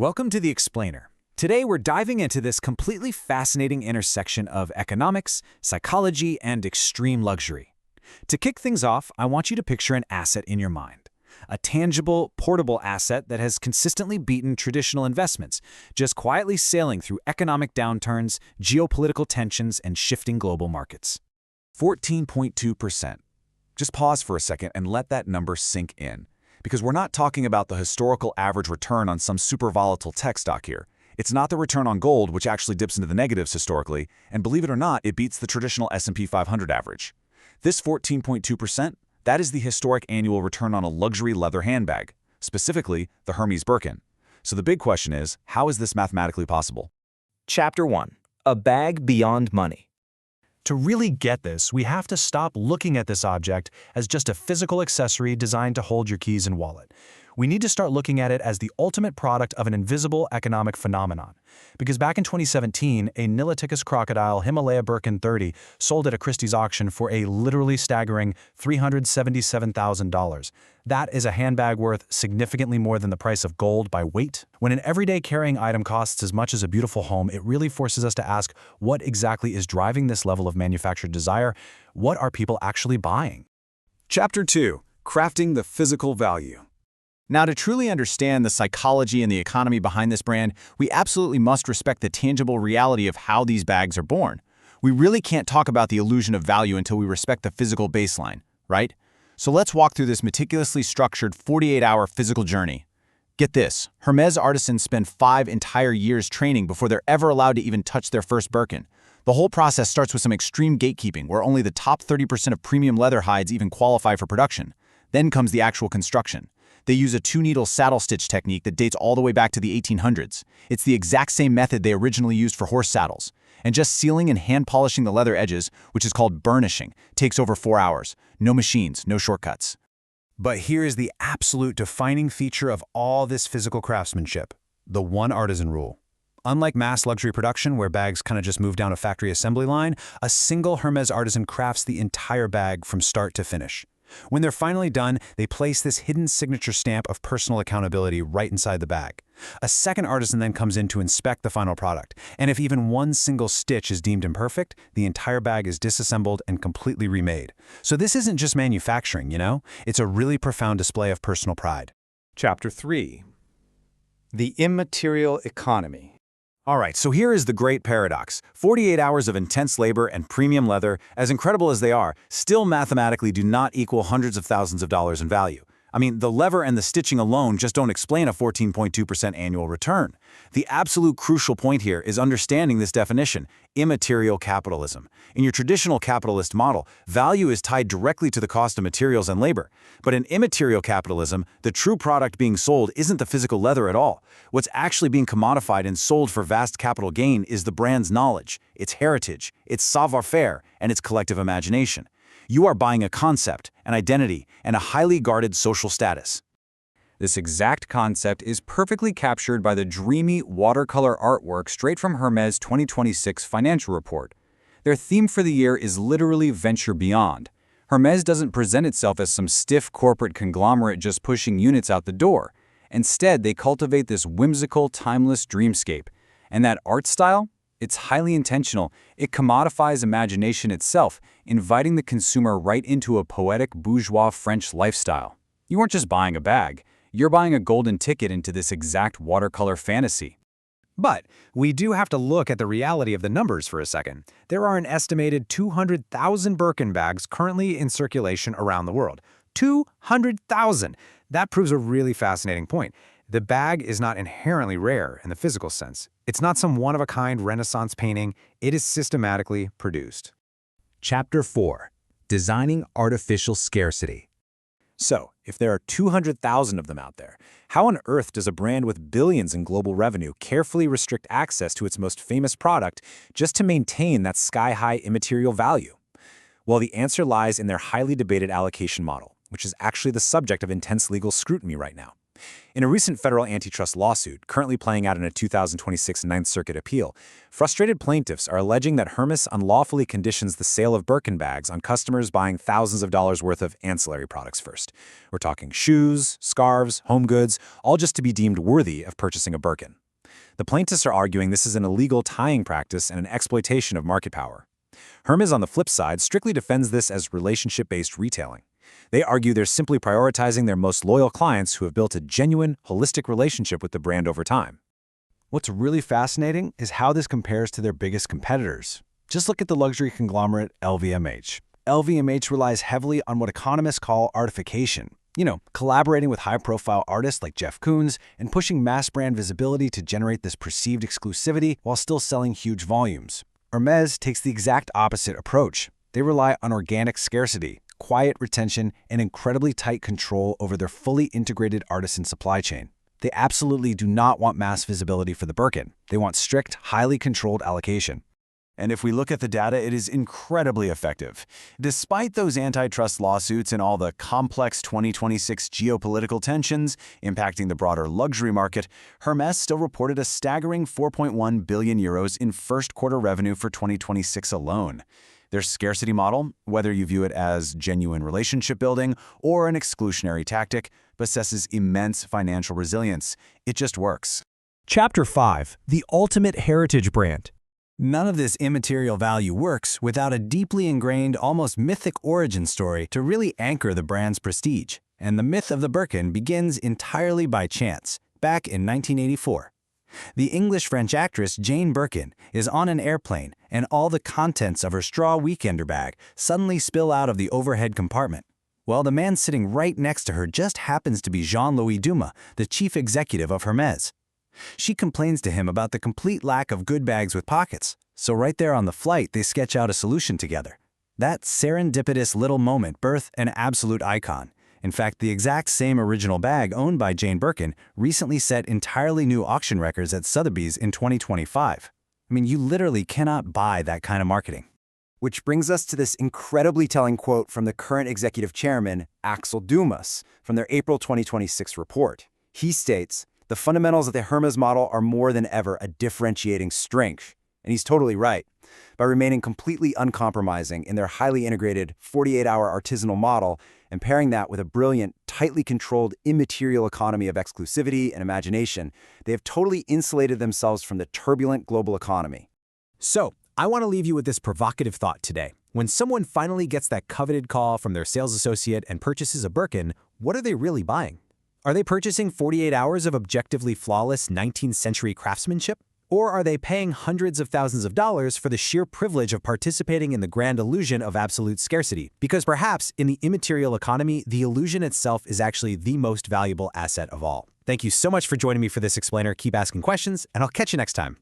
Welcome to The Explainer. Today we're diving into this completely fascinating intersection of economics, psychology, and extreme luxury. To kick things off, I want you to picture an asset in your mind. A tangible, portable asset that has consistently beaten traditional investments, just quietly sailing through economic downturns, geopolitical tensions, and shifting global markets. 14.2%. Just pause for a second and let that number sink in. Because we're not talking about the historical average return on some super volatile tech stock here. It's not the return on gold, which actually dips into the negatives historically, and believe it or not, it beats the traditional S&P 500 average. This 14.2%, that is the historic annual return on a luxury leather handbag, specifically the Hermès Birkin. So the big question is, how is this mathematically possible? Chapter 1. A bag beyond money. To really get this, we have to stop looking at this object as just a physical accessory designed to hold your keys and wallet. We need to start looking at it as the ultimate product of an invisible economic phenomenon. Because back in 2017, a Niloticus crocodile Himalaya Birkin 30 sold at a Christie's auction for a literally staggering $377,000. That is a handbag worth significantly more than the price of gold by weight. When an everyday carrying item costs as much as a beautiful home, it really forces us to ask what exactly is driving this level of manufactured desire. What are people actually buying? Chapter 2. Crafting the physical value. Now, to truly understand the psychology and the economy behind this brand, we absolutely must respect the tangible reality of how these bags are born. We really can't talk about the illusion of value until we respect the physical baseline, right? So let's walk through this meticulously structured 48-hour physical journey. Get this, Hermès artisans spend 5 entire years training before they're ever allowed to even touch their first Birkin. The whole process starts with some extreme gatekeeping, where only the top 30% of premium leather hides even qualify for production. Then comes the actual construction. They use a 2-needle saddle stitch technique that dates all the way back to the 1800s. It's the exact same method they originally used for horse saddles. And just sealing and hand polishing the leather edges, which is called burnishing, takes over 4 hours. No machines, no shortcuts. But here is the absolute defining feature of all this physical craftsmanship: the one artisan rule. Unlike mass luxury production, where bags kind of just move down a factory assembly line, a single Hermès artisan crafts the entire bag from start to finish. When they're finally done, they place this hidden signature stamp of personal accountability right inside the bag. A second artisan then comes in to inspect the final product, and if even one single stitch is deemed imperfect, the entire bag is disassembled and completely remade. So this isn't just manufacturing, It's a really profound display of personal pride. Chapter 3. The immaterial economy. All right, so here is the great paradox. 48 hours of intense labor and premium leather, as incredible as they are, still mathematically do not equal hundreds of thousands of dollars in value. I mean, the lever and the stitching alone just don't explain a 14.2% annual return. The absolute crucial point here is understanding this definition: immaterial capitalism. In your traditional capitalist model, value is tied directly to the cost of materials and labor. But in immaterial capitalism, the true product being sold isn't the physical leather at all. What's actually being commodified and sold for vast capital gain is the brand's knowledge, its heritage, its savoir-faire, and its collective imagination. You are buying a concept, an identity, and a highly guarded social status. This exact concept is perfectly captured by the dreamy watercolor artwork straight from Hermès' 2026 financial report. Their theme for the year is literally venture beyond. Hermès doesn't present itself as some stiff corporate conglomerate just pushing units out the door. Instead, they cultivate this whimsical, timeless dreamscape. And that art style? It's highly intentional. It commodifies imagination itself, inviting the consumer right into a poetic bourgeois French lifestyle. You aren't just buying a bag. You're buying a golden ticket into this exact watercolor fantasy. But we do have to look at the reality of the numbers for a second. There are an estimated 200,000 Birkin bags currently in circulation around the world. 200,000! That proves a really fascinating point. The bag is not inherently rare in the physical sense. It's not some one-of-a-kind Renaissance painting. It is systematically produced. Chapter 4. Designing Artificial Scarcity. So, if there are 200,000 of them out there, how on earth does a brand with billions in global revenue carefully restrict access to its most famous product just to maintain that sky-high immaterial value? Well, the answer lies in their highly debated allocation model, which is actually the subject of intense legal scrutiny right now. In a recent federal antitrust lawsuit, currently playing out in a 2026 Ninth Circuit appeal, frustrated plaintiffs are alleging that Hermès unlawfully conditions the sale of Birkin bags on customers buying thousands of dollars worth of ancillary products first. We're talking shoes, scarves, home goods, all just to be deemed worthy of purchasing a Birkin. The plaintiffs are arguing this is an illegal tying practice and an exploitation of market power. Hermès, on the flip side, strictly defends this as relationship-based retailing. They argue they're simply prioritizing their most loyal clients who have built a genuine, holistic relationship with the brand over time. What's really fascinating is how this compares to their biggest competitors. Just look at the luxury conglomerate LVMH. LVMH relies heavily on what economists call artification. Collaborating with high-profile artists like Jeff Koons and pushing mass brand visibility to generate this perceived exclusivity while still selling huge volumes. Hermès takes the exact opposite approach. They rely on organic scarcity, quiet retention, and incredibly tight control over their fully integrated artisan supply chain. They absolutely do not want mass visibility for the Birkin. They want strict, highly controlled allocation. And if we look at the data, it is incredibly effective. Despite those antitrust lawsuits and all the complex 2026 geopolitical tensions impacting the broader luxury market, Hermès still reported a staggering 4.1 billion euros in first-quarter revenue for 2026 alone. Their scarcity model, whether you view it as genuine relationship building or an exclusionary tactic, possesses immense financial resilience. It just works. Chapter 5. The Ultimate Heritage Brand. None of this immaterial value works without a deeply ingrained, almost mythic origin story to really anchor the brand's prestige. And the myth of the Birkin begins entirely by chance, back in 1984. The English-French actress Jane Birkin is on an airplane, and all the contents of her straw weekender bag suddenly spill out of the overhead compartment. Well, the man sitting right next to her just happens to be Jean-Louis Dumas, the chief executive of Hermès. She complains to him about the complete lack of good bags with pockets, so right there on the flight they sketch out a solution together. That serendipitous little moment birthed an absolute icon. In fact, the exact same original bag owned by Jane Birkin recently set entirely new auction records at Sotheby's in 2025. I mean, you literally cannot buy that kind of marketing. Which brings us to this incredibly telling quote from the current executive chairman, Axel Dumas, from their April 2026 report. He states, "The fundamentals of the Hermès model are more than ever a differentiating strength." And he's totally right. By remaining completely uncompromising in their highly integrated 48-hour artisanal model and pairing that with a brilliant, tightly controlled immaterial economy of exclusivity and imagination, they have totally insulated themselves from the turbulent global economy. So, I want to leave you with this provocative thought today. When someone finally gets that coveted call from their sales associate and purchases a Birkin, what are they really buying? Are they purchasing 48 hours of objectively flawless 19th century craftsmanship? Or are they paying hundreds of thousands of dollars for the sheer privilege of participating in the grand illusion of absolute scarcity? Because perhaps in the immaterial economy, the illusion itself is actually the most valuable asset of all. Thank you so much for joining me for this explainer. Keep asking questions, and I'll catch you next time.